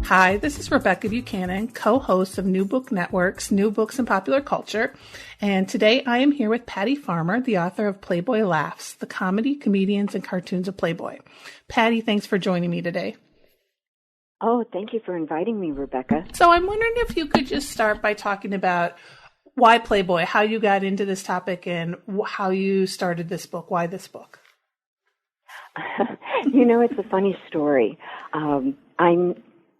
Hi, this is Rebekah Buchanan, co-host of New Book Network's New Books in Popular Culture. And today I am here with Patty Farmer, the author of Playboy Laughs, the comedy, comedians, and cartoons of Playboy. Patty, thanks for joining me today. Oh, thank you for inviting me, Rebekah. So I'm wondering if you could just start by talking about why Playboy, how you got into this topic, and how you started this book. Why this book? It's a funny story.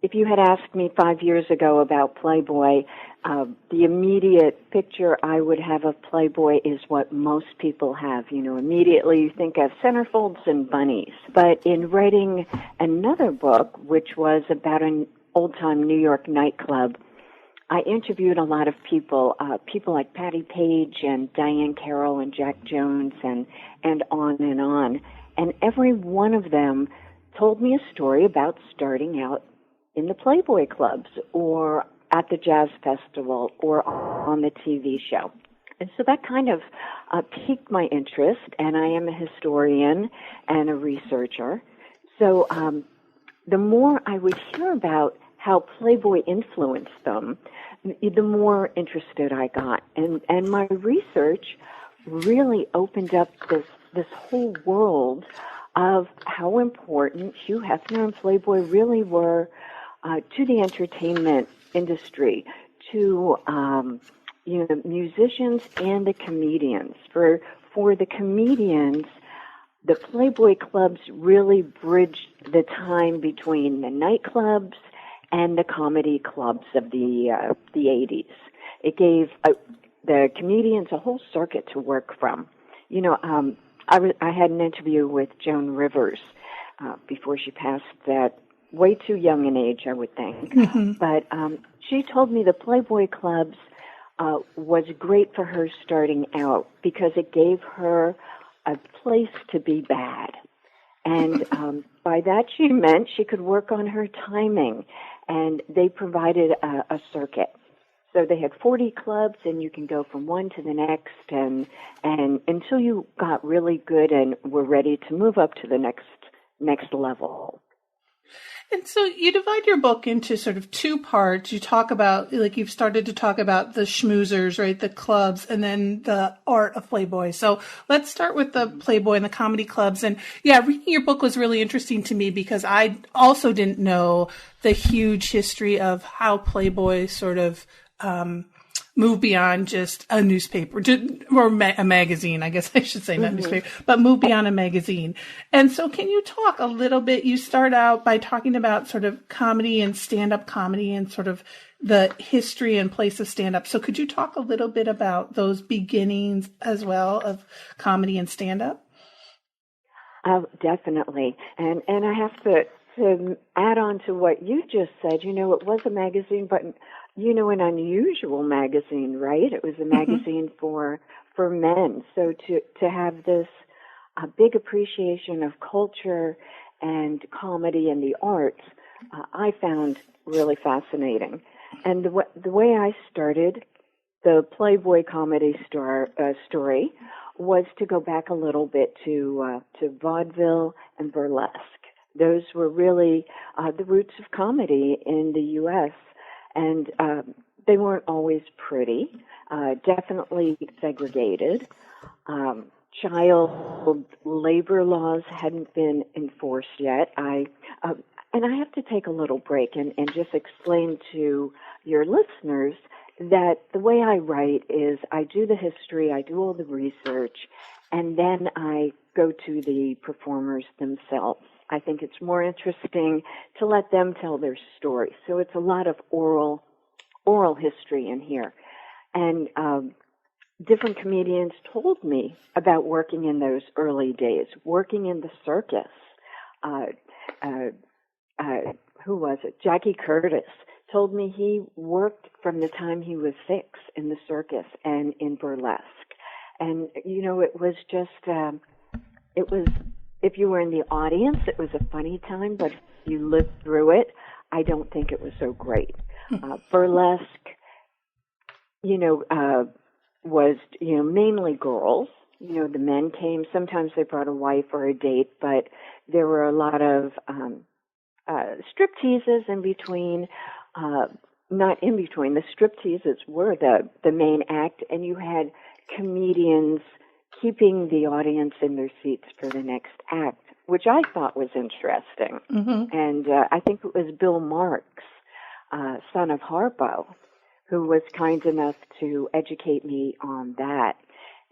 If you had asked me 5 years ago about Playboy, the immediate picture I would have of Playboy is what most people have. Immediately you think of centerfolds and bunnies. But in writing another book, which was about an old-time New York nightclub, I interviewed a lot of people like Patti Page and Diane Carroll and Jack Jones and on and on. And every one of them told me a story about starting out in the Playboy clubs or at the jazz festival or on the TV show. And so that kind of piqued my interest, and I am a historian and a researcher. So the more I would hear about how Playboy influenced them, the more interested I got. And my research really opened up this whole world of how important Hugh Hefner and Playboy really were to the entertainment industry, to musicians and the comedians. For the comedians, the Playboy clubs really bridged the time between the nightclubs and the comedy clubs of the 80s. It gave the comedians a whole circuit to work from. I had an interview with Joan Rivers before she passed, that way too young an age, I would think. Mm-hmm. But she told me the Playboy clubs was great for her starting out because it gave her a place to be bad. And by that she meant she could work on her timing, and they provided a circuit. So they had 40 clubs, and you can go from one to the next, and until you got really good and were ready to move up to the next level. And so you divide your book into sort of two parts. You talk about, you've started to talk about the schmoozers, right? The clubs, and then the art of Playboy. So let's start with the Playboy and the comedy clubs. And yeah, reading your book was really interesting to me because I also didn't know the huge history of how Playboy sort of, move beyond just a newspaper or a magazine, I guess I should say, not newspaper, but move beyond a magazine. And so can you talk a little bit, you start out by talking about sort of comedy and stand-up comedy and sort of the history and place of stand-up. So could you talk a little bit about those beginnings as well of comedy and stand-up? Definitely. And I have to add on to what you just said. It was a magazine, but an unusual magazine, right? It was a magazine for men. So to have this big appreciation of culture and comedy and the arts, I found really fascinating. And the way I started the Playboy comedy story was to go back a little bit to vaudeville and burlesque. Those were really the roots of comedy in the U.S., and they weren't always pretty, definitely segregated. Child labor laws hadn't been enforced yet. And I have to take a little break and just explain to your listeners that the way I write is I do the history, I do all the research, and then I go to the performers themselves. I think it's more interesting to let them tell their story. So it's a lot of oral history in here. And different comedians told me about working in those early days, working in the circus. Who was it? Jackie Curtis told me he worked from the time he was 6 in the circus and in burlesque. And, it was just, it was, if you were in the audience, it was a funny time, but if you lived through it, I don't think it was so great. Burlesque, was, mainly girls. The men came. Sometimes they brought a wife or a date, but there were a lot of strip teases in between. Not in between. The strip teases were the main act, and you had comedians keeping the audience in their seats for the next act, which I thought was interesting. Mm-hmm. And I think it was Bill Marks, son of Harpo, who was kind enough to educate me on that.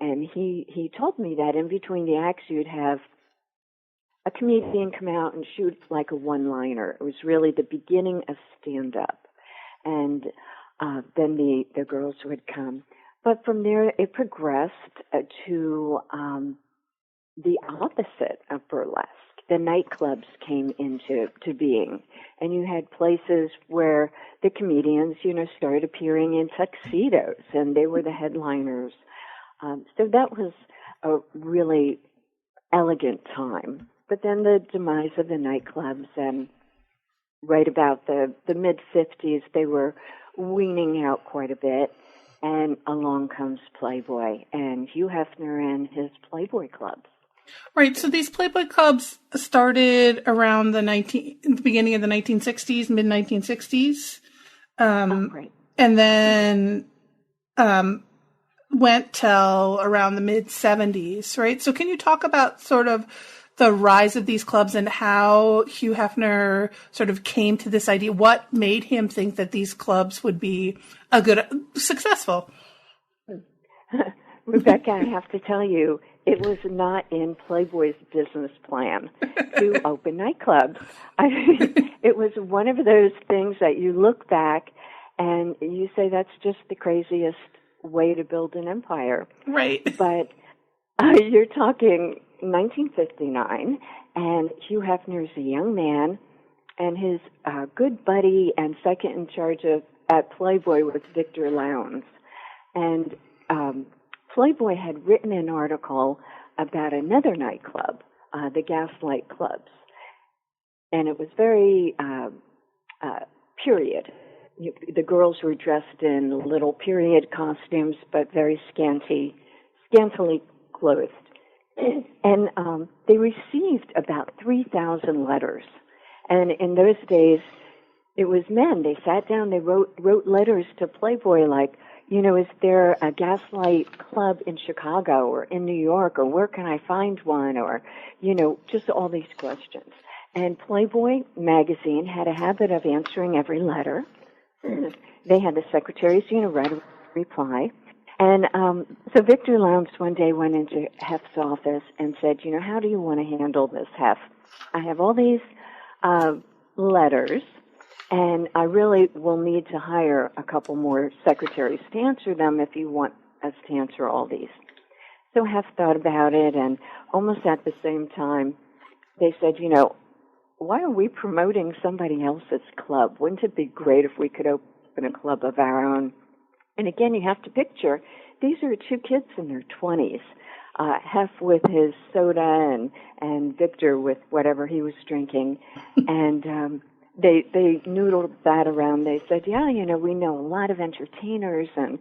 And he told me that in between the acts you'd have a comedian come out and shoot like a one-liner. It was really the beginning of stand-up. And then the girls would come. But from there, it progressed to the opposite of burlesque. The nightclubs came into being, and you had places where the comedians, started appearing in tuxedos, and they were the headliners. So that was a really elegant time. But then the demise of the nightclubs, and right about the mid-50s, they were weaning out quite a bit. And along comes Playboy and Hugh Hefner and his Playboy clubs. Right. So these Playboy clubs started around the beginning of the 1960s, mid 1960s. Right. And then went till around the mid 70s, right? So can you talk about sort of the rise of these clubs and how Hugh Hefner sort of came to this idea? What made him think that these clubs would be successful? Rebecca, I have to tell you, it was not in Playboy's business plan to open nightclubs. I mean, it was one of those things that you look back and you say that's just the craziest way to build an empire. Right. But you're talking 1959, and Hugh Hefner's a young man, and his good buddy and second in charge at Playboy was Victor Lowndes. And Playboy had written an article about another nightclub, the Gaslight Clubs. And it was very period. The girls were dressed in little period costumes, but very scantily clothed. And they received about 3,000 letters. And in those days, it was men. They sat down, they wrote letters to Playboy like, is there a Gaslight Club in Chicago or in New York, or where can I find one, or, just all these questions. And Playboy magazine had a habit of answering every letter. They had the secretaries, write a reply. And so Victor Lowndes one day went into Hef's office and said, how do you want to handle this, Hef? I have all these letters, and I really will need to hire a couple more secretaries to answer them if you want us to answer all these. So Hef thought about it, and almost at the same time, they said, why are we promoting somebody else's club? Wouldn't it be great if we could open a club of our own? And again, you have to picture, these are two kids in their 20s, Hef with his soda and Victor with whatever he was drinking. And they noodled that around. They said, we know a lot of entertainers, and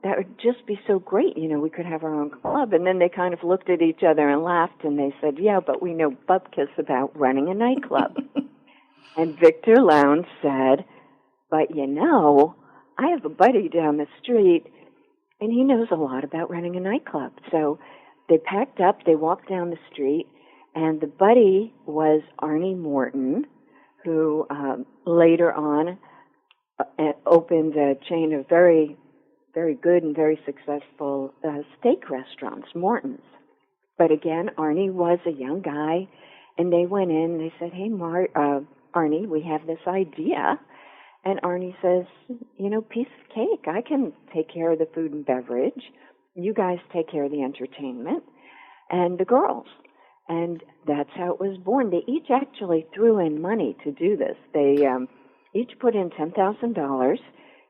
that would just be so great. We could have our own club. And then they kind of looked at each other and laughed, and they said, yeah, but we know bupkis about running a nightclub. And Victor Lowndes said, but I have a buddy down the street, and he knows a lot about running a nightclub. So they packed up, they walked down the street, and the buddy was Arnie Morton, who later on opened a chain of very, very good and very successful steak restaurants, Morton's. But again, Arnie was a young guy, and they went in and they said, hey, Arnie, we have this idea. And Arnie says, piece of cake. I can take care of the food and beverage. You guys take care of the entertainment and the girls. And that's how it was born. They each actually threw in money to do this. They each put in $10,000.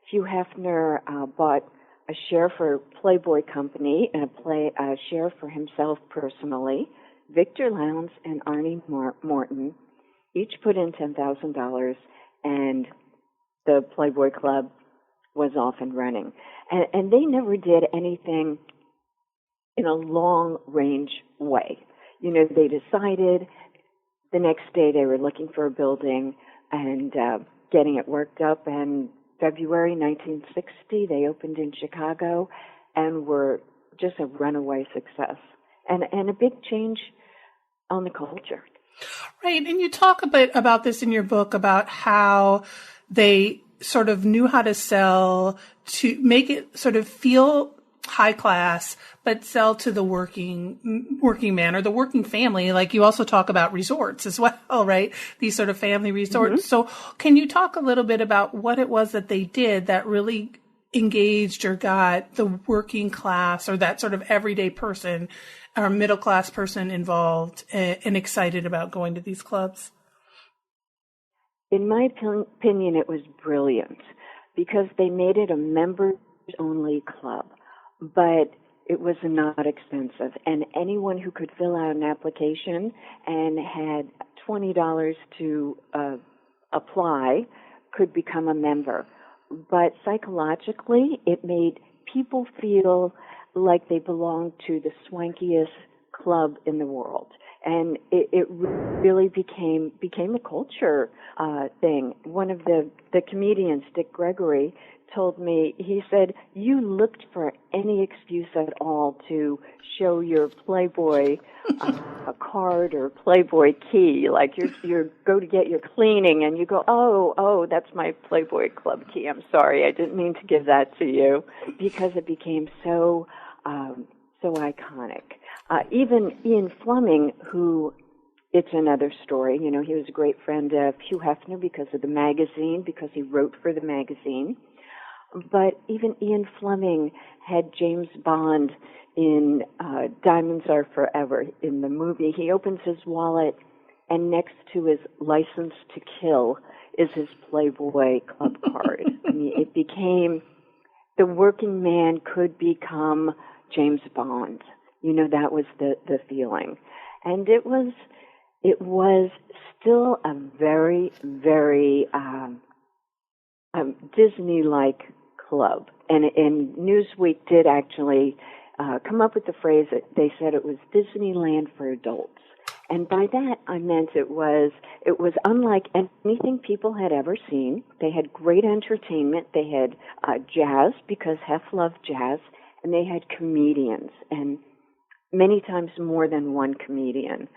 Hugh Hefner bought a share for Playboy Company and a share for himself personally. Victor Lowndes and Arnie Morton each put in $10,000, and the Playboy Club was off and running. And they never did anything in a long-range way. They decided the next day they were looking for a building and getting it worked up, and February 1960 they opened in Chicago and were just a runaway success and a big change on the culture. Right, and you talk a bit about this in your book about how they sort of knew how to sell to make it sort of feel high class, but sell to the working man or the working family. Like you also talk about resorts as well, right? These sort of family resorts. So can you talk a little bit about what it was that they did that really engaged or got the working class or that sort of everyday person or middle class person involved and excited about going to these clubs? In my opinion, it was brilliant because they made it a members-only club, but it was not expensive. And anyone who could fill out an application and had $20 to apply could become a member. But psychologically, it made people feel like they belonged to the swankiest club in the world. And it really became a culture thing. One of the comedians, Dick Gregory, told me, he said, you looked for any excuse at all to show your Playboy a card or Playboy key. Like you go to get your cleaning and you go, oh, that's my Playboy club key. I'm sorry, I didn't mean to give that to you, because it became so iconic. Even Ian Fleming, who, it's another story, he was a great friend of Hugh Hefner because of the magazine, because he wrote for the magazine. But even Ian Fleming had James Bond in Diamonds Are Forever in the movie. He opens his wallet, and next to his license to kill is his Playboy club card. I mean, it became, the working man could become James Bond. That was the feeling. And it was still a very, very Disney-like club. And Newsweek did actually come up with the phrase that they said it was Disneyland for adults. And by that, I meant it was unlike anything people had ever seen. They had great entertainment. They had jazz, because Hef loved jazz, and they had comedians, and many times more than one comedian.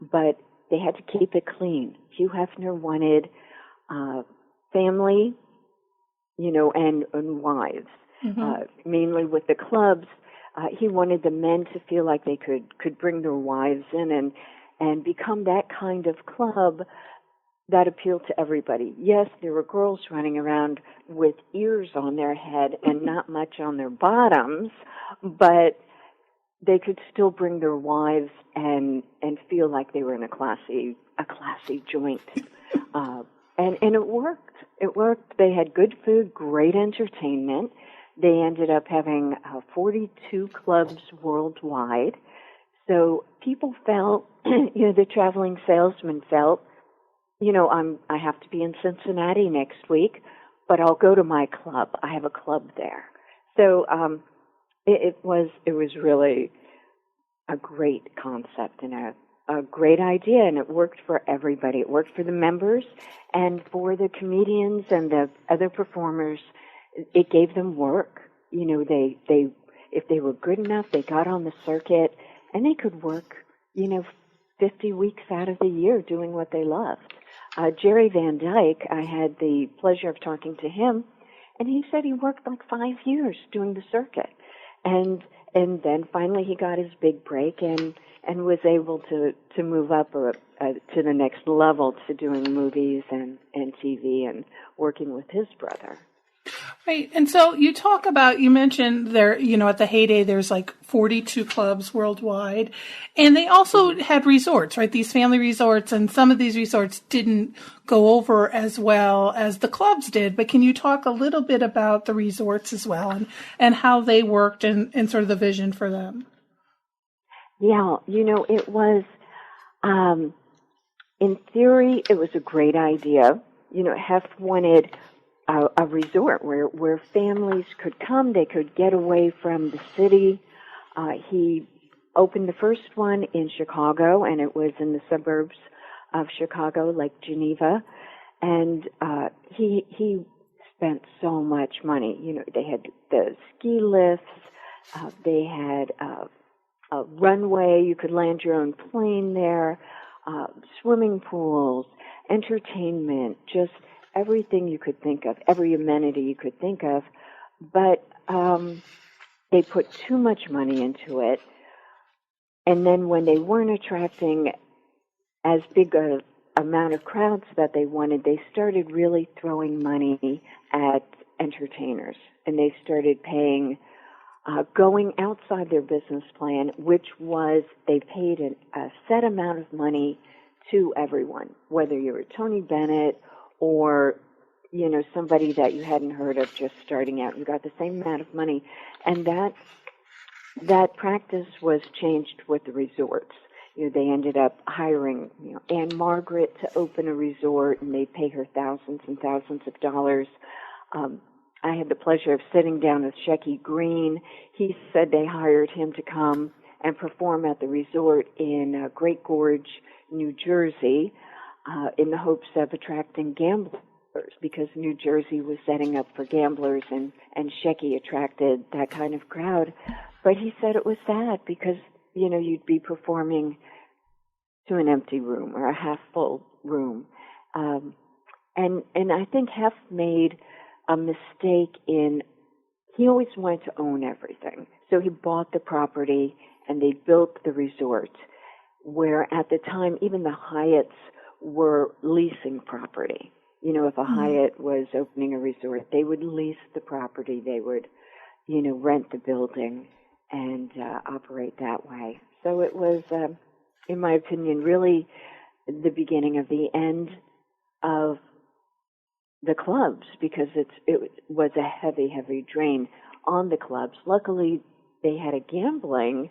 But they had to keep it clean. Hugh Hefner wanted family, and wives. Mainly with the clubs, he wanted the men to feel like they could bring their wives in and become that kind of club that appealed to everybody. Yes, there were girls running around with ears on their head and not much on their bottoms, but they could still bring their wives and feel like they were in a classy joint. And it worked. It worked. They had good food, great entertainment. They ended up having 42 clubs worldwide. So people felt, the traveling salesman felt, I have to be in Cincinnati next week, but I'll go to my club. I have a club there. So it was really a great concept and a great idea, and it worked for everybody. It worked for the members and for the comedians and the other performers. It gave them work. They if they were good enough, they got on the circuit and they could work, 50 weeks out of the year doing what they loved. Jerry Van Dyke, I had the pleasure of talking to him, and he said he worked like 5 years doing the circuit. And then finally he got his big break and was able to move up to the next level to doing movies and TV and working with his brother. Right. And so you mentioned there, at the heyday, there's like 42 clubs worldwide, and they also had resorts, right? These family resorts, and some of these resorts didn't go over as well as the clubs did. But can you talk a little bit about the resorts as well and how they worked and sort of the vision for them? Yeah. It was, in theory, it was a great idea. Hef wanted a resort where families could come. They could get away from the city. He opened the first one in Chicago, and it was in the suburbs of Chicago, like Geneva. And he spent so much money. You know, they had the ski lifts. They had a runway. You could land your own plane there. Swimming pools, entertainment, just everything you could think of, every amenity you could think of. But they put too much money into it. And then when they weren't attracting as big a amount of crowds that they wanted, they started really throwing money at entertainers. And they started paying, going outside their business plan, which was they paid a set amount of money to everyone, whether you were Tony Bennett or, you know, somebody that you hadn't heard of just starting out. You got the same amount of money. And that practice was changed with the resorts. You know, they ended up hiring, you know, Anne Margaret to open a resort, and they pay her thousands and thousands of dollars. I had the pleasure of sitting down with Shecky Green. He said they hired him to come and perform at the resort in Great Gorge, New Jersey, in the hopes of attracting gamblers, because New Jersey was setting up for gamblers, and Shecky attracted that kind of crowd. But he said it was sad because, you know, you'd be performing to an empty room or a half-full room. And I think Hef made a mistake in, he always wanted to own everything. So he bought the property and they built the resort, where at the time even the Hyatts were leasing property. You know, if a Hyatt was opening a resort, they would lease the property. They would, you know, rent the building and operate that way. So it was, in my opinion, really the beginning of the end of the clubs, because it was a heavy, heavy drain on the clubs. Luckily, they had a gambling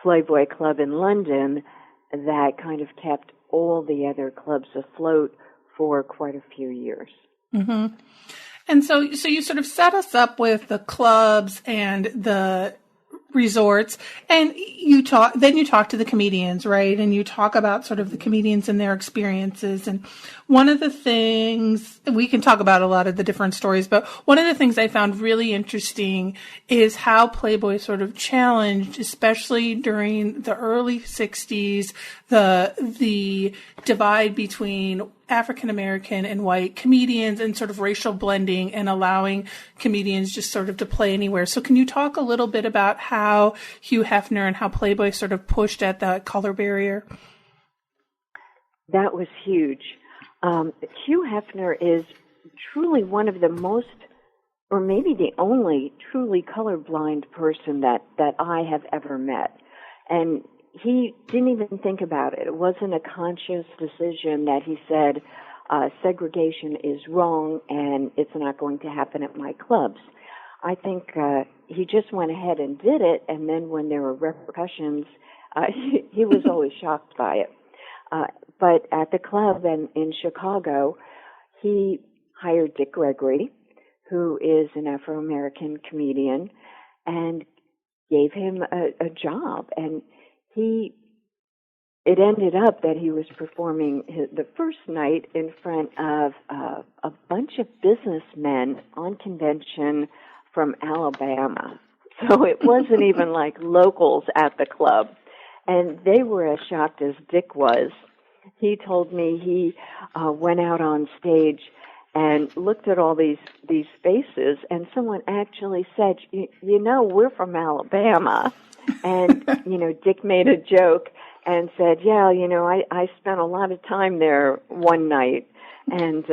Playboy club in London that kind of kept all the other clubs afloat for quite a few years. Mm-hmm. And so you sort of set us up with the clubs and the resorts, and you talk to the comedians, right? And you talk about sort of the comedians and their experiences. And one of the things, we can talk about a lot of the different stories, but one of the things I found really interesting is how Playboy sort of challenged, especially during the early 60s, the divide between African American and white comedians and sort of racial blending and allowing comedians just sort of to play anywhere. So can you talk a little bit about how Hugh Hefner and how Playboy sort of pushed at that color barrier? That was huge. Hugh Hefner is truly one of the most, or maybe the only, truly colorblind person that I have ever met. And he didn't even think about it. It wasn't a conscious decision that he said, segregation is wrong and it's not going to happen at my clubs. I think he just went ahead and did it, and then when there were repercussions, he was always shocked by it. But at the club and in Chicago, he hired Dick Gregory, who is an Afro-American comedian, and gave him a job. And it ended up that he was performing the first night in front of a bunch of businessmen on convention from Alabama. So it wasn't even like locals at the club. And they were as shocked as Dick was. He told me he went out on stage and looked at all these faces, and someone actually said, you know, we're from Alabama. And, you know, Dick made a joke and said, yeah, you know, I spent a lot of time there one night, and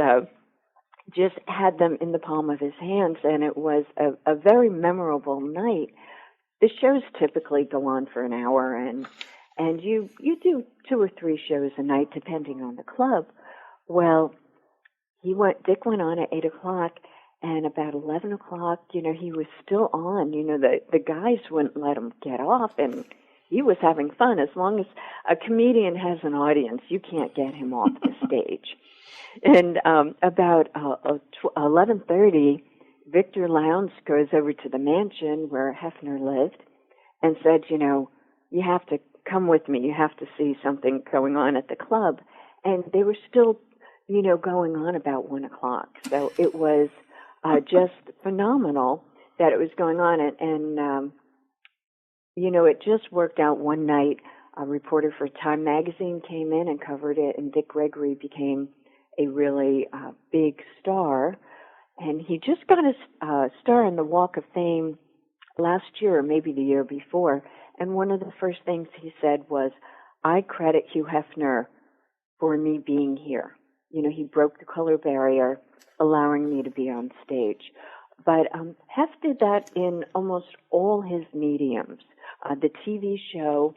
just had them in the palm of his hands, and it was a very memorable night. The shows typically go on for an hour, and you do 2 or 3 shows a night, depending on the club. Well, Dick went on at 8 o'clock, and about 11 o'clock, you know, he was still on. You know, the guys wouldn't let him get off, and he was having fun. As long as a comedian has an audience, you can't get him off the stage. And about 11:30, Victor Lowndes goes over to the mansion where Hefner lived and said, you have to come with me. You have to see something going on at the club. And they were still, going on about 1 o'clock. So it was just phenomenal that it was going on. And it just worked out one night. A reporter for Time magazine came in and covered it, and Dick Gregory became a really big star. And he just got a star on the Walk of Fame last year, or maybe the year before. And one of the first things he said was, I credit Hugh Hefner for me being here. He broke the color barrier, allowing me to be on stage. But Hef did that in almost all his mediums. The TV show,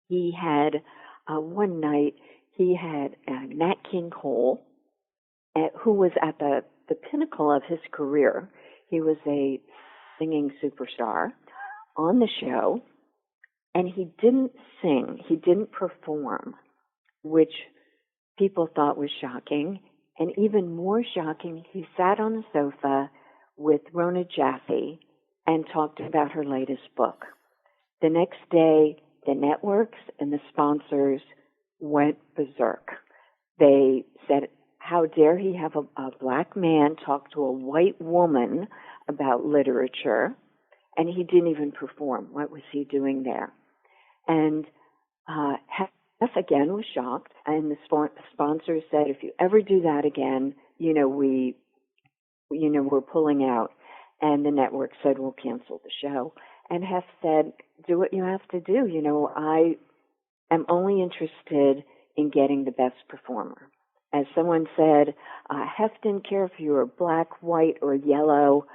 he had one night, he had Nat King Cole, who was at the pinnacle of his career. He was a singing superstar on the show, and he didn't sing, he didn't perform, which people thought was shocking. And even more shocking, he sat on the sofa with Rona Jaffe and talked about her latest book. The next day, the networks and the sponsors went berserk. They said, how dare he have a black man talk to a white woman about literature, and he didn't even perform. What was he doing there? And Hef again was shocked, and the sponsors said, if you ever do that again, we're pulling out. And the network said, we'll cancel the show. And Hef said, do what you have to do. I am only interested in getting the best performer. As someone said, Hef didn't care if you were black, white, or yellow,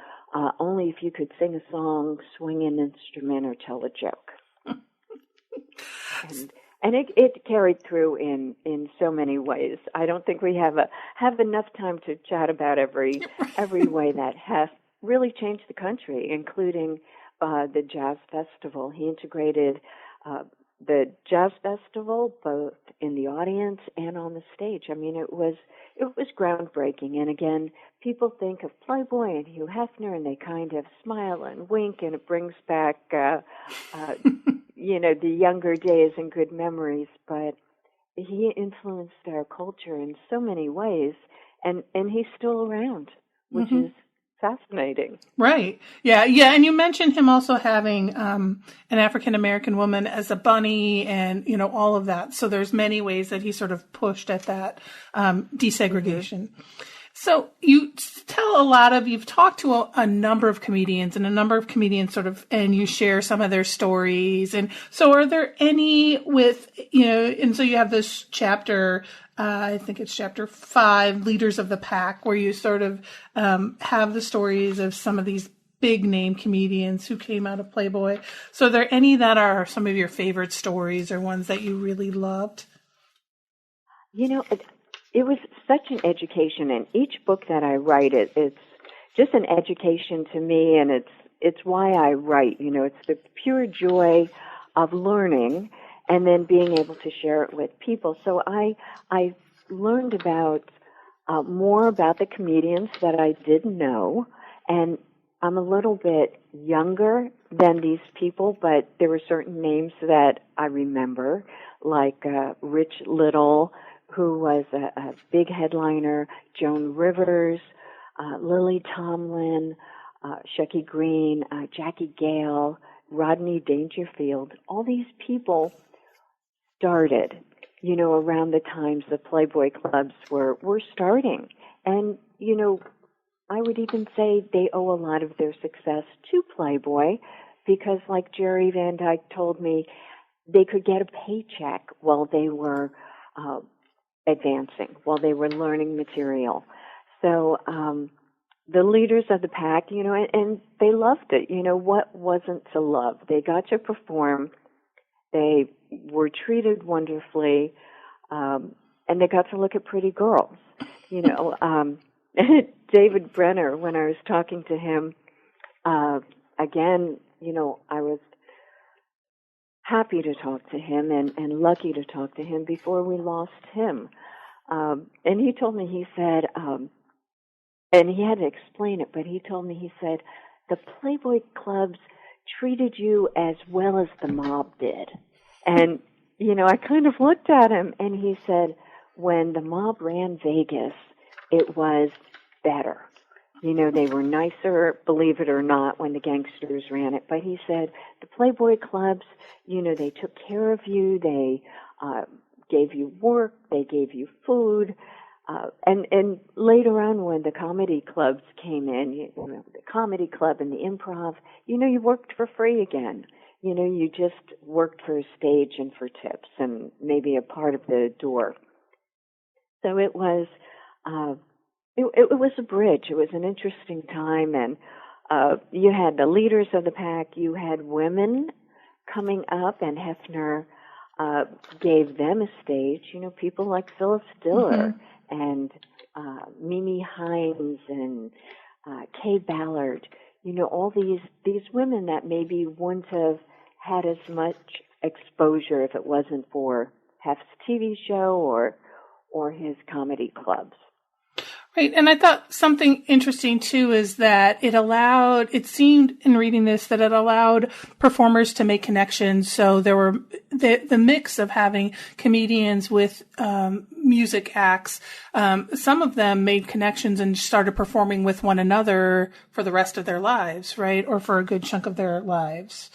only if you could sing a song, swing an instrument, or tell a joke. And it carried through in so many ways. I don't think we have enough time to chat about every way that Hef really changed the country, including the Jazz Festival. He integrated the Jazz Festival both in the audience and on the stage. I mean, it was groundbreaking. And again, people think of Playboy and Hugh Hefner, and they kind of smile and wink, and it brings back the younger days and good memories. But he influenced our culture in so many ways, and he's still around, which is fascinating. Right. Yeah. Yeah. And you mentioned him also having an African-American woman as a bunny and, all of that. So there's many ways that he sort of pushed at that desegregation. So you've talked to a number of comedians, and a number of comedians and you share some of their stories. And so are there any and so you have this chapter, I think it's chapter 5, Leaders of the Pack, where you sort of have the stories of some of these big name comedians who came out of Playboy. So are there any that are some of your favorite stories or ones that you really loved? It was such an education, and each book that I write, it's just an education to me, and it's why I write. It's the pure joy of learning and then being able to share it with people. So I learned about more about the comedians that I didn't know, and I'm a little bit younger than these people, but there were certain names that I remember, like Rich Little, who was a big headliner, Joan Rivers, Lily Tomlin, Shecky Green, Jackie Gale, Rodney Dangerfield. All these people started, around the times the Playboy clubs were starting. And, I would even say they owe a lot of their success to Playboy because, like Jerry Van Dyke told me, they could get a paycheck while they were advancing, while they were learning material. So the leaders of the pack, and they loved it. What wasn't to love? They got to perform. They were treated wonderfully, and they got to look at pretty girls. David Brenner, when I was talking to him, again, I was happy to talk to him and lucky to talk to him before we lost him. And he told me, he said, and he had to explain it, but he told me, he said, the Playboy clubs treated you as well as the mob did. And, I kind of looked at him, and he said, when the mob ran Vegas, it was better. They were nicer, believe it or not, when the gangsters ran it. But he said, the Playboy clubs, they took care of you. They gave you work. They gave you food. And later on, when the comedy clubs came in, the comedy club and the improv, you worked for free again. You just worked for a stage and for tips and maybe a part of the door. So it was, it was a bridge. It was an interesting time, and you had the leaders of the pack. You had women coming up, and Hefner gave them a stage. People like Phyllis Diller and Mimi Hines and Kay Ballard. All these women that maybe wouldn't have had as much exposure if it wasn't for Hef's TV show or his comedy clubs. Right. And I thought something interesting too is that it seemed in reading this that it allowed performers to make connections. So there were the mix of having comedians with music acts. Some of them made connections and started performing with one another for the rest of their lives, right? Or for a good chunk of their lives.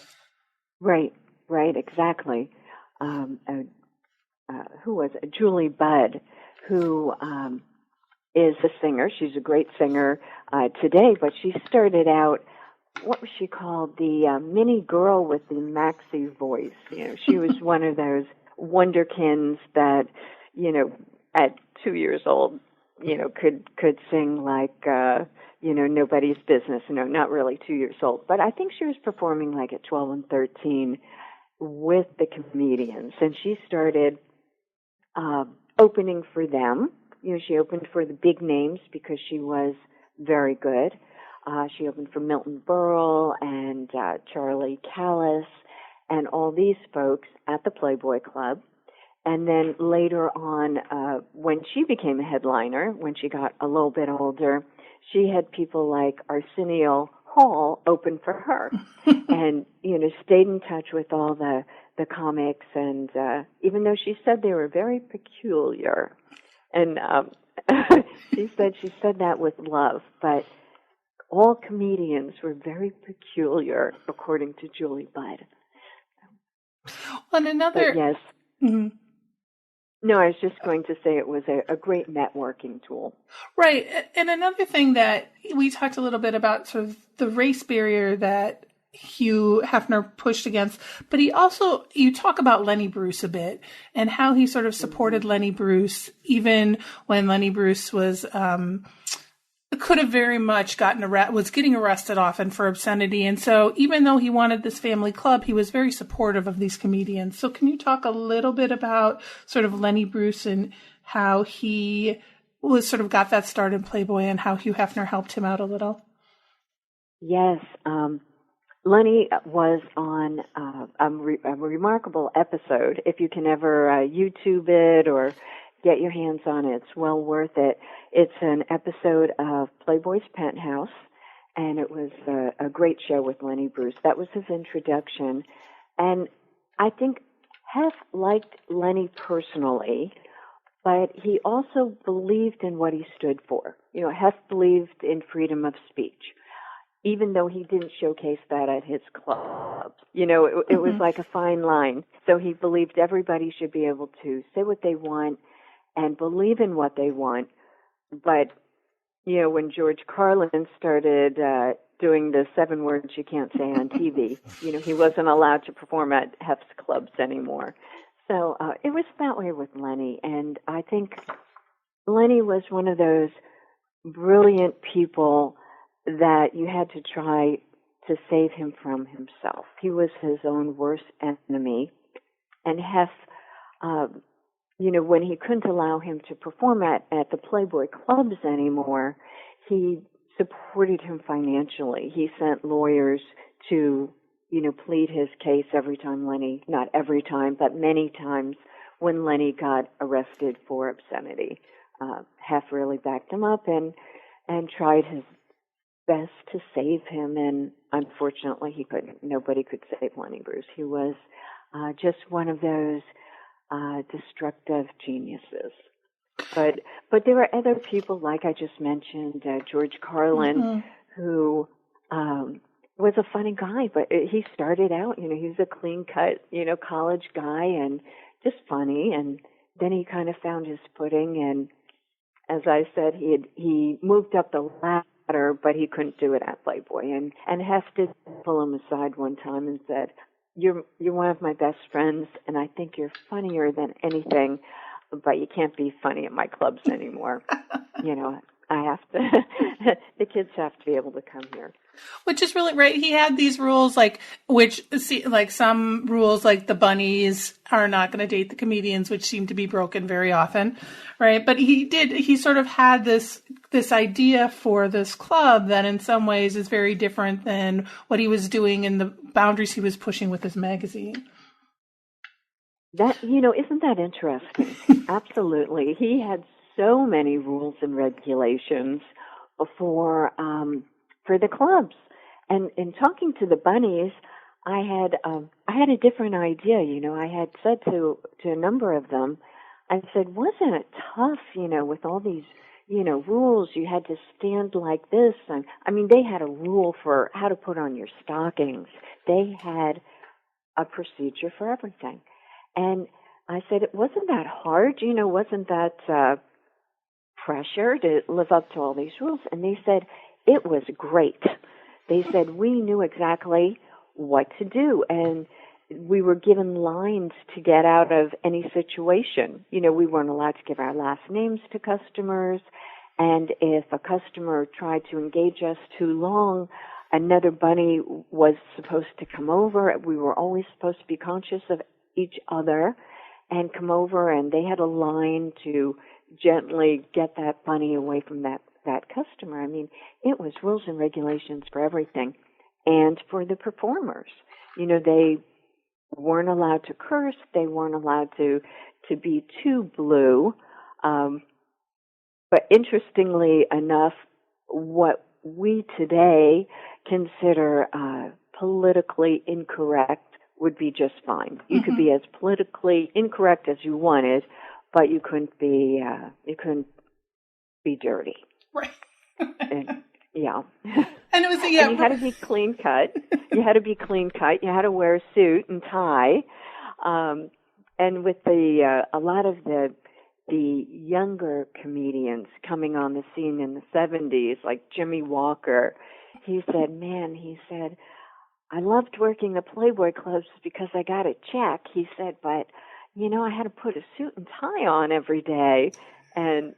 Right, exactly. Who was it? Julie Budd, who is a singer. She's a great singer today, but she started out, what was she called? The mini girl with the maxi voice. She was one of those wonderkins that, at 2 years old, could sing like, nobody's business. No, not really 2 years old, but I think she was performing like at 12 and 13 with the comedians, and she started opening for them. She opened for the big names because she was very good. She opened for Milton Berle and Charlie Callis and all these folks at the Playboy Club. And then later on, when she became a headliner, when she got a little bit older, she had people like Arsenio Hall open for her and, stayed in touch with all the comics. And even though she said they were very peculiar, and she said that with love, but all comedians were very peculiar, according to Julie Budd. Well, and another... But yes. Mm-hmm. No, I was just going to say it was a great networking tool. Right. And another thing that we talked a little bit about, sort of the race barrier that Hugh Hefner pushed against, but you talk about Lenny Bruce a bit and how he sort of supported Lenny Bruce, even when Lenny Bruce was, could have very much was getting arrested often for obscenity. And so even though he wanted this family club, he was very supportive of these comedians. So can you talk a little bit about sort of Lenny Bruce and how he was sort of got that start in Playboy and how Hugh Hefner helped him out a little? Yes. Lenny was on a remarkable episode. If you can ever YouTube it or get your hands on it, it's well worth it. It's an episode of Playboy's Penthouse, and it was a great show with Lenny Bruce. That was his introduction. And I think Hef liked Lenny personally, but he also believed in what he stood for. Hef believed in freedom of speech, even though he didn't showcase that at his club. It was like a fine line. So he believed everybody should be able to say what they want and believe in what they want. But, when George Carlin started doing the 7 words you can't say on TV, he wasn't allowed to perform at Hef's clubs anymore. So it was that way with Lenny. And I think Lenny was one of those brilliant people that you had to try to save him from himself. He was his own worst enemy. And Hef, when he couldn't allow him to perform at the Playboy clubs anymore, he supported him financially. He sent lawyers to plead his case every time Lenny, not every time, but many times when Lenny got arrested for obscenity. Hef really backed him up and tried his best to save him, and unfortunately he couldn't. Nobody could save Lenny Bruce. He was just one of those destructive geniuses. But there are other people, like I just mentioned, George Carlin, who was a funny guy, but he started out, he was a clean-cut, college guy and just funny, and then he kind of found his footing, and as I said, he moved up the ladder, but he couldn't do it at Playboy, and Hef did pull him aside one time and said, you're one of my best friends, and I think you're funnier than anything, but you can't be funny at my clubs anymore. I have to, the kids have to be able to come here. Which is really right. He had these rules, like some rules, like the bunnies are not going to date the comedians, which seem to be broken very often, right? But he sort of had this idea for this club that in some ways is very different than what he was doing in the boundaries he was pushing with his magazine. That, isn't that interesting? Absolutely. He had so many rules and regulations for the clubs. And in talking to the bunnies, I had a different idea. I had said to a number of them, I said, wasn't it tough, with all these, rules? You had to stand like this. And I mean, they had a rule for how to put on your stockings. They had a procedure for everything. And I said, it wasn't that hard, wasn't that pressure to live up to all these rules? And they said, it was great. They said, we knew exactly what to do, and we were given lines to get out of any situation. We weren't allowed to give our last names to customers, and if a customer tried to engage us too long, another bunny was supposed to come over. We were always supposed to be conscious of each other and come over, and they had a line to gently get that bunny away from that customer. I mean, it was rules and regulations for everything. And for the performers, they weren't allowed to curse. They weren't allowed to be too blue. But interestingly enough, what we today consider politically incorrect would be just fine. You could be as politically incorrect as you wanted, but you couldn't be dirty. Right. And, yeah. And it was and you had to be clean cut. You had to wear a suit and tie. And with a lot of the younger comedians coming on the scene in the 70s, like Jimmy Walker, he said, I loved working the Playboy clubs because I got a check. He said, but, I had to put a suit and tie on every day. And,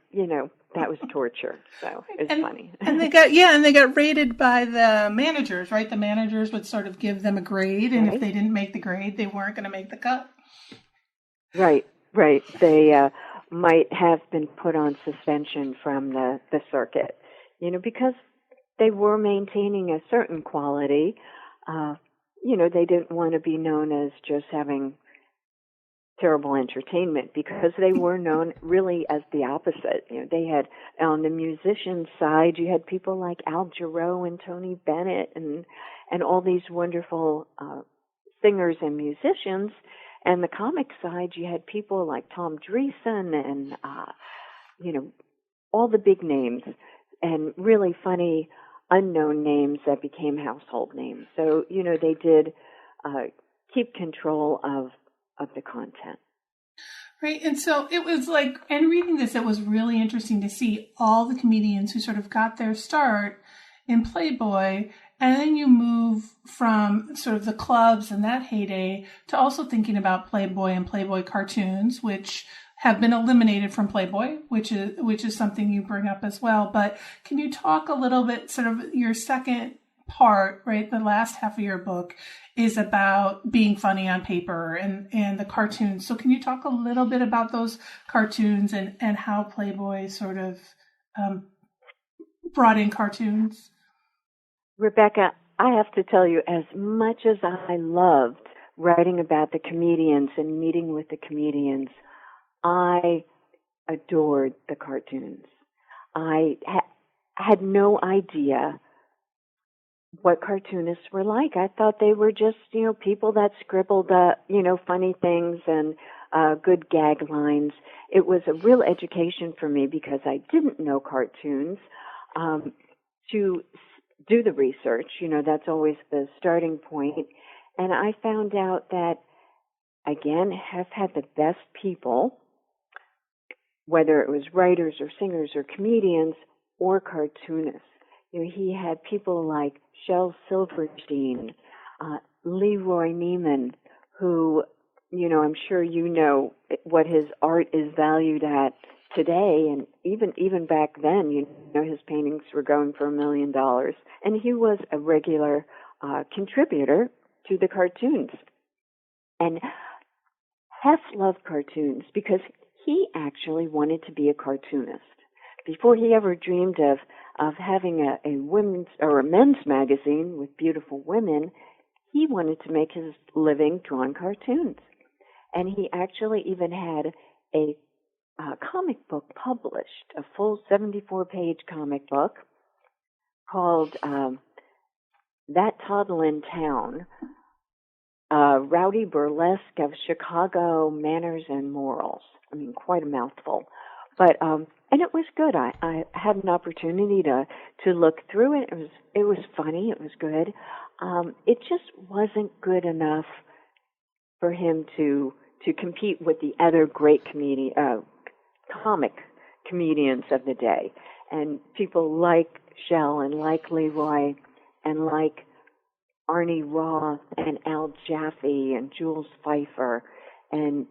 that was torture. So it's funny. And they got rated by the managers, right? The managers would sort of give them a grade. And if they didn't make the grade, they weren't going to make the cut. Right. They might have been put on suspension from the circuit, because they were maintaining a certain quality. They didn't want to be known as just having terrible entertainment, because they were known really as the opposite. They had, on the musician side, you had people like Al Jarreau and Tony Bennett and all these wonderful singers and musicians. And the comic side, you had people like Tom Dreesen and, all the big names, and really funny unknown names that became household names. So, they did keep control of the content. Right. And so it was like, and reading this, it was really interesting to see all the comedians who sort of got their start in Playboy. And then you move from sort of the clubs and that heyday to also thinking about Playboy and Playboy cartoons, which have been eliminated from Playboy, which is something you bring up as well. But can you talk a little bit, sort of your second part, right? The last half of your book is about being funny on paper and the cartoons. So can you talk a little bit about those cartoons and how Playboy sort of brought in cartoons? Rebekah, I have to tell you, as much as I loved writing about the comedians and meeting with the comedians, I adored the cartoons. I had no idea what cartoonists were like. I thought they were just, people that scribbled, funny things and good gag lines. It was a real education for me because I didn't know cartoons. To do the research, that's always the starting point. And I found out that, again, Hef had the best people, whether it was writers or singers or comedians or cartoonists. He had people like Shel Silverstein, Leroy Neiman, who, I'm sure what his art is valued at today, and even back then, his paintings were going for $1 million, and he was a regular contributor to the cartoons. And Hef loved cartoons because he actually wanted to be a cartoonist. Before he ever dreamed of having a women's or a men's magazine with beautiful women, he wanted to make his living drawing cartoons. And he actually even had a comic book published, a full 74-page comic book called That Toddle in Town, Rowdy Burlesque of Chicago Manners and Morals. I mean, quite a mouthful. But and it was good. I had an opportunity to look through it. It was funny. It was good. It just wasn't good enough for him to compete with the other great comic comedians of the day, and people like Shel and like Leroy and like Arnie Roth and Al Jaffe and Jules Pfeiffer and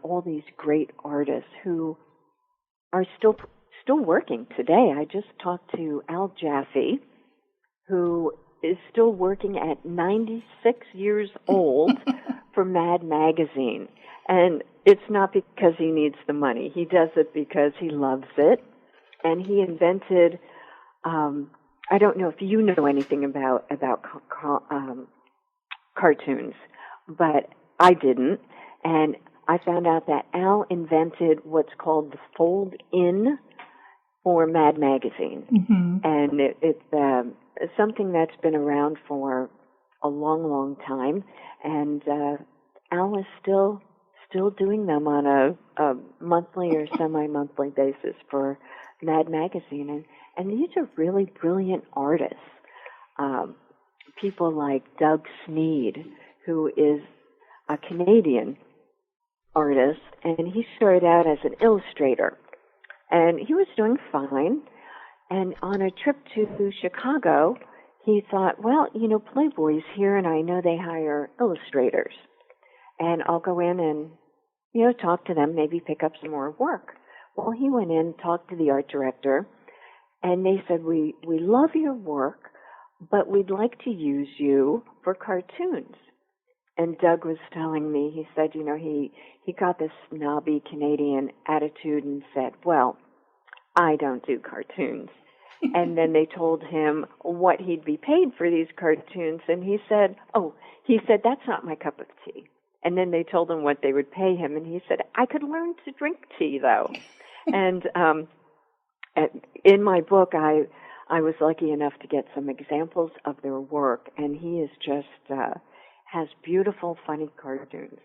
all these great artists who are still working today. I just talked to Al Jaffe, who is still working at 96 years old for Mad Magazine. And it's not because he needs the money. He does it because he loves it. And he invented, I don't know if you know anything about cartoons, but I didn't. And I found out that Al invented what's called the fold-in for Mad Magazine. Mm-hmm. And it's something that's been around for a long, long time. And Al is still doing them on a monthly or semi-monthly basis for Mad Magazine. And these are really brilliant artists. People like Doug Sneed, who is a Canadian artist, and he started out as an illustrator. And he was doing fine. And on a trip to Chicago, he thought, well, Playboy's here, and I know they hire illustrators. And I'll go in and, talk to them, maybe pick up some more work. Well, he went in, talked to the art director, and they said, we love your work, but we'd like to use you for cartoons. And Doug was telling me, he said, he got this snobby Canadian attitude and said, well, I don't do cartoons. And then they told him what he'd be paid for these cartoons, and he said, that's not my cup of tea. And then they told him what they would pay him, and he said, I could learn to drink tea, though. And in my book, I was lucky enough to get some examples of their work, and he is just has beautiful, funny cartoons.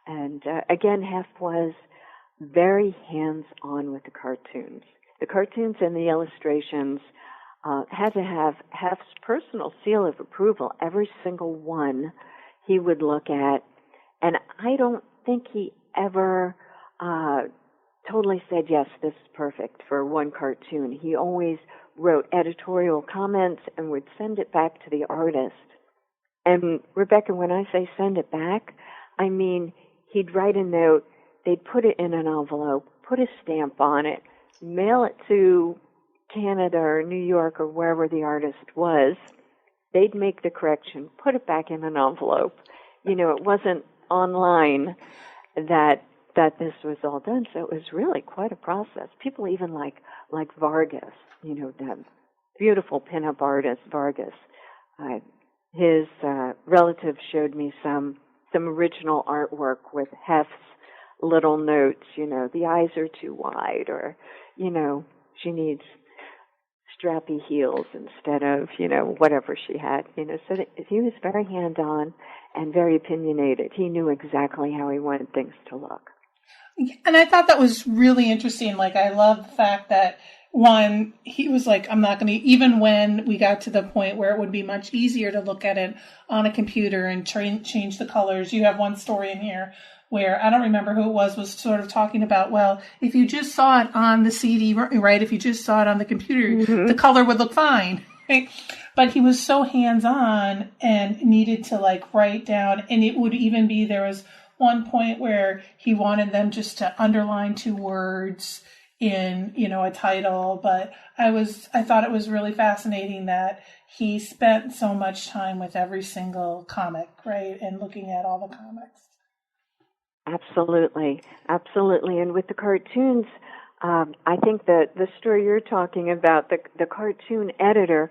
And again, Hef was very hands-on with the cartoons. The cartoons and the illustrations had to have Hef's personal seal of approval. Every single one he would look at. And I don't think he ever totally said, yes, this is perfect for one cartoon. He always wrote editorial comments and would send it back to the artist. And Rebekah, when I say send it back, I mean he'd write a note, they'd put it in an envelope, put a stamp on it, mail it to Canada or New York or wherever the artist was. They'd make the correction, put it back in an envelope. It wasn't online that this was all done, so it was really quite a process. People even like Vargas, that beautiful pinup artist Vargas. his relatives showed me some original artwork with Hef's little notes, the eyes are too wide, or, she needs strappy heels instead of, whatever she had, so that he was very hands-on and very opinionated. He knew exactly how he wanted things to look. And I thought that was really interesting. Like, I love the fact that, one, he was like, I'm not going to, even when we got to the point where it would be much easier to look at it on a computer and change the colors. You have one story in here where, I don't remember who it was sort of talking about, well, if you just saw it on the CD, right, if you just saw it on the computer, the color would look fine. Right? But he was so hands-on and needed to, like, write down, and it would even be, there was one point where he wanted them just to underline 2 words in, a title. But I thought it was really fascinating that he spent so much time with every single comic, right, and looking at all the comics. Absolutely. And with the cartoons, I think that the story you're talking about, the cartoon editor,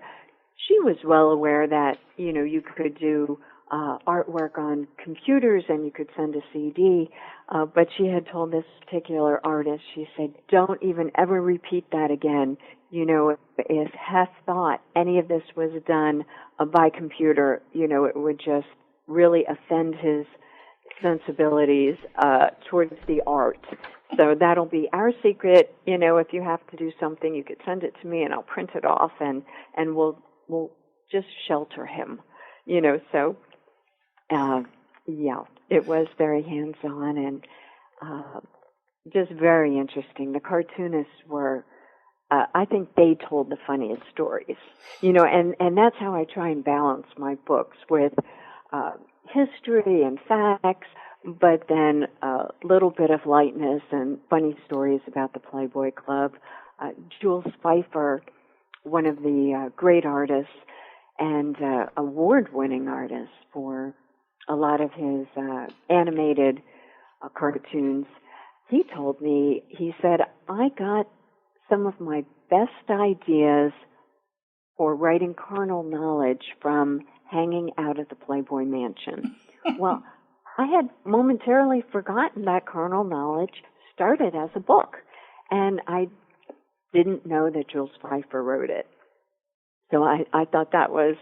she was well aware that, you could do artwork on computers and you could send a CD, but she had told this particular artist, she said, don't even ever repeat that again. If Hef thought any of this was done by computer, it would just really offend his sensibilities towards the art. So that'll be our secret. If you have to do something, you could send it to me and I'll print it off and we'll just shelter him. So it was very hands-on and just very interesting. The cartoonists were, I think they told the funniest stories, and that's how I try and balance my books with history and facts, but then a little bit of lightness and funny stories about the Playboy Club. Jules Pfeiffer, one of the great artists and award-winning artists for a lot of his animated cartoons, he told me, he said, I got some of my best ideas for writing carnal knowledge from hanging out at the Playboy Mansion. Well, I had momentarily forgotten that carnal knowledge started as a book, and I didn't know that Jules Pfeiffer wrote it. So I thought that was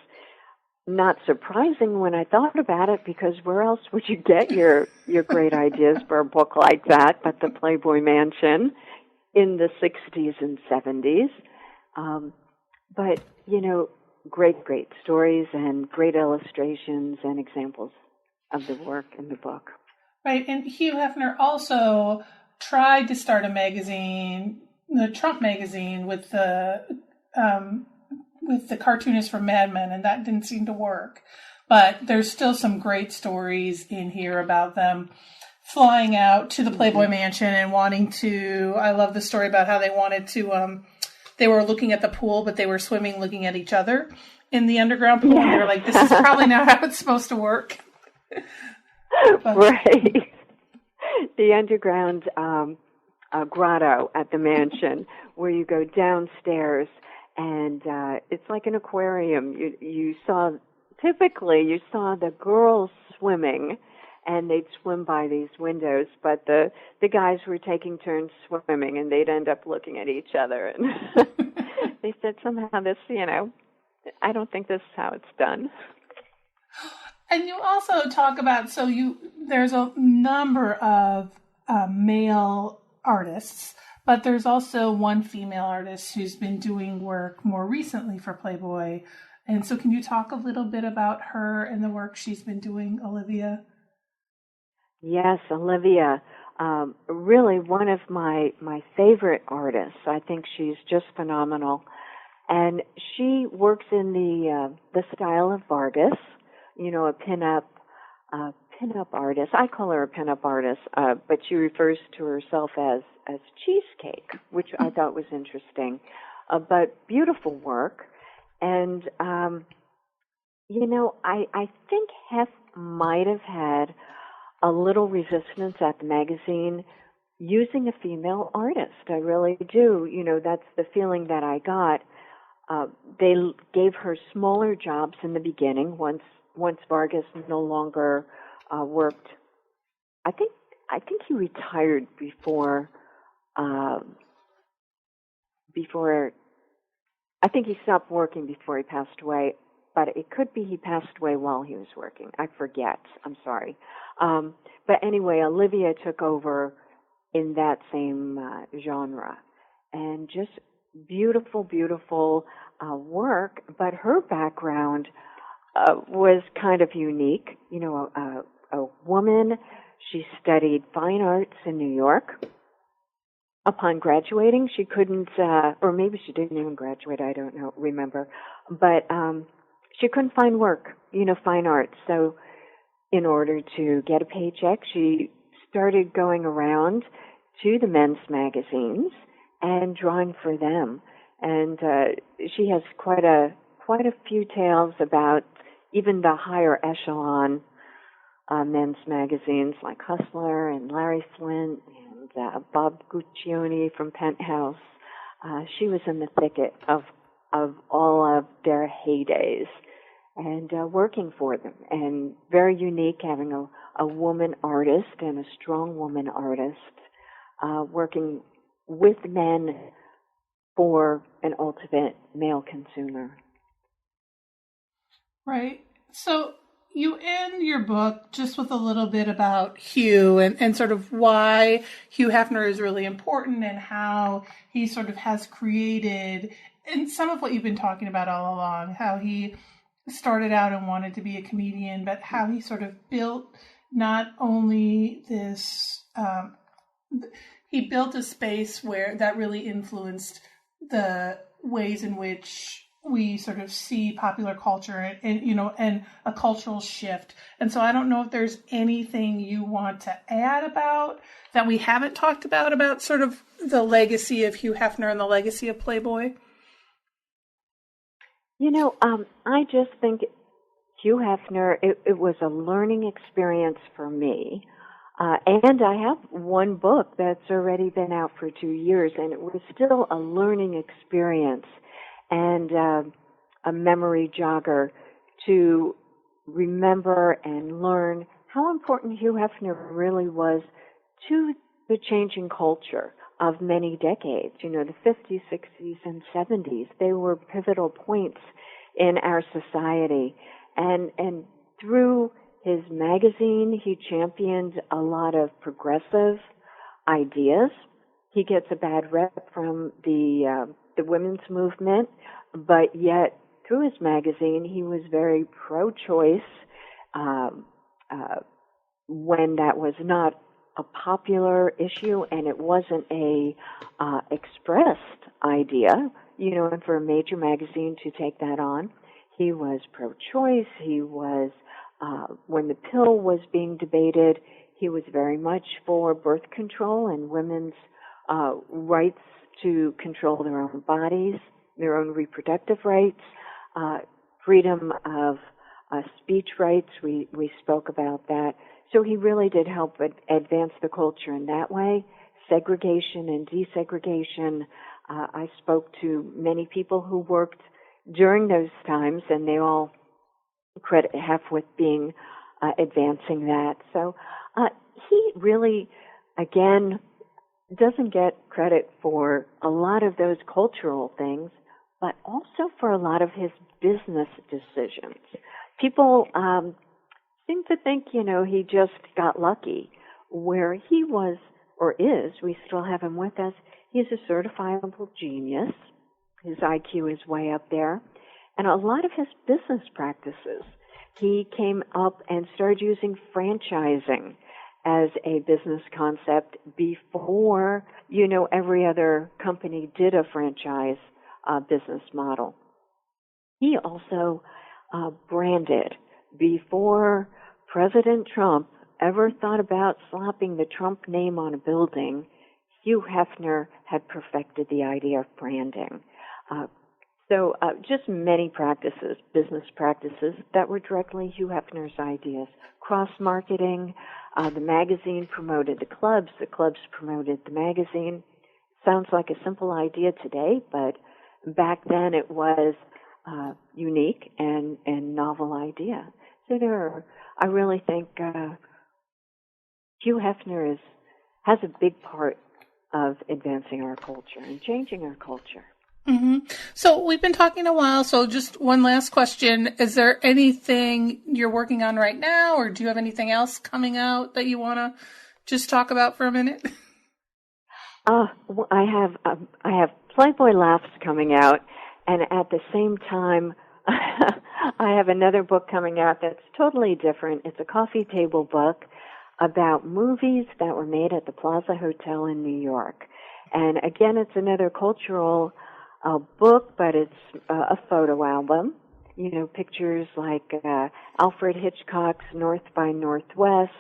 not surprising when I thought about it, because where else would you get your great ideas for a book like that but the Playboy Mansion in the 60s and 70s? But, great stories and great illustrations and examples of the work in the book. Right, and Hugh Hefner also tried to start a magazine, the Trump magazine, with the cartoonist from Mad Men, and that didn't seem to work. But there's still some great stories in here about them flying out to the Playboy Mansion and wanting to, I love the story about how they wanted to, they were looking at the pool, but they were swimming looking at each other in the underground pool. And they were like, this is probably not how it's supposed to work. Right. The underground grotto at the mansion, where you go downstairs and it's like an aquarium. You saw the girls swimming, and they'd swim by these windows, but the guys were taking turns swimming, and they'd end up looking at each other. And they said, somehow this, I don't think this is how it's done. And you also talk about, there's a number of male artists, but there's also one female artist who's been doing work more recently for Playboy. And so can you talk a little bit about her and the work she's been doing, Olivia? Yes, Olivia, really one of my favorite artists. I think she's just phenomenal. And she works in the style of Vargas, a pinup artist. I call her a pinup artist, but she refers to herself as cheesecake, which I thought was interesting. But beautiful work. And, I think Hef might have had a little resistance at the magazine using a female artist. I really do. That's the feeling that I got. they gave her smaller jobs in the beginning. Once Vargas no longer worked, I think he retired uh, before. I think he stopped working before he passed away, but it could be he passed away while he was working. I forget. I'm sorry. But anyway, Olivia took over in that same genre, and just beautiful, beautiful work. But her background was kind of unique. You know, a woman. She studied fine arts in New York. Upon graduating, she couldn't, or maybe she didn't even graduate. I don't know, remember, but she couldn't find work. You know, fine arts. So, in order to get a paycheck, she started going around to the men's magazines and drawing for them. And she has quite a few tales about even the higher echelon men's magazines like Hustler and Larry Flint and Bob Guccione from Penthouse. She was in the thicket of all of their heydays and working for them. And very unique having a woman artist and a strong woman artist working with men for an ultimate male consumer. Right. So you end your book just with a little bit about Hugh and sort of why Hugh Hefner is really important and how he sort of has created, and some of what you've been talking about all along, how he started out and wanted to be a comedian, but how he sort of built not only this, he built a space where that really influenced the ways in which we sort of see popular culture and a cultural shift. And so I don't know if there's anything you want to add about that we haven't talked about sort of the legacy of Hugh Hefner and the legacy of Playboy. You know, I just think Hugh Hefner, it was a learning experience for me. And I have one book that's already been out for 2 years, and it was still a learning experience and a memory jogger to remember and learn how important Hugh Hefner really was to the changing culture of many decades. You know, the 50s, 60s, and 70s, they were pivotal points in our society. And through his magazine, he championed a lot of progressive ideas. He gets a bad rep from the women's movement, but yet through his magazine, he was very pro-choice when that was not a popular issue and it wasn't a expressed idea, you know, and for a major magazine to take that on. He was pro-choice. He was, when the pill was being debated, he was very much for birth control and women's rights to control their own bodies, their own reproductive rights, freedom of speech rights. We spoke about that. So he really did help advance the culture in that way. Segregation and desegregation. I spoke to many people who worked during those times, and they all credit Hef with being advancing that. So he really, again, doesn't get credit for a lot of those cultural things, but also for a lot of his business decisions. People seem to think, you know, he just got lucky. Where he was, or is, we still have him with us, he's a certifiable genius. His IQ is way up there. And a lot of his business practices, he came up and started using franchising as a business concept before, you know, every other company did a franchise business model. He also branded before President Trump ever thought about slapping the Trump name on a building. Hugh Hefner had perfected the idea of branding. So just many practices, business practices, that were directly Hugh Hefner's ideas. Cross-marketing, the magazine promoted the clubs promoted the magazine. Sounds like a simple idea today, but back then it was unique and novel idea. So I really think Hugh Hefner has a big part of advancing our culture and changing our culture. Mm-hmm. So we've been talking a while, so just one last question. Is there anything you're working on right now, or do you have anything else coming out that you want to just talk about for a minute? I have Playboy Laughs coming out, and at the same time, I have another book coming out that's totally different. It's a coffee table book about movies that were made at the Plaza Hotel in New York. And again, it's another cultural book, but it's a photo album. You know, pictures like Alfred Hitchcock's North by Northwest,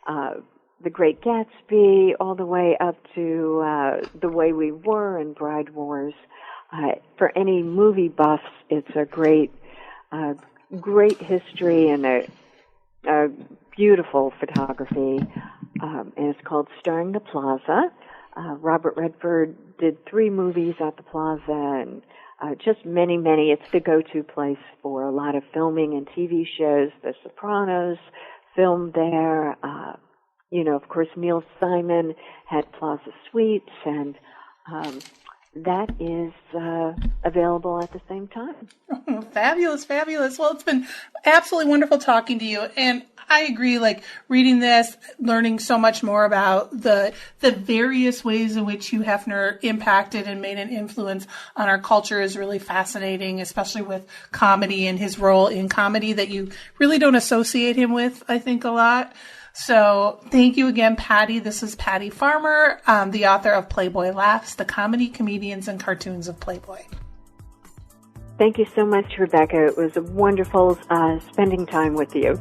The Great Gatsby, all the way up to The Way We Were and Bride Wars. For any movie buffs, it's a great history and a beautiful photography. And it's called Starring the Plaza. Robert Redford did 3 movies at the Plaza, and just many. It's the go-to place for a lot of filming and TV shows. The Sopranos filmed there. You know, of course, Neil Simon had Plaza Suites, and that is available at the same time. Oh, fabulous. Well, it's been absolutely wonderful talking to you. And I agree, like, reading this, learning so much more about the various ways in which Hugh Hefner impacted and made an influence on our culture is really fascinating, especially with comedy and his role in comedy that you really don't associate him with, I think, a lot. So thank you again, Patty. This is Patty Farmer, the author of Playboy Laughs, the comedy, comedians, and cartoons of Playboy. Thank you so much, Rebekah. It was wonderful spending time with you.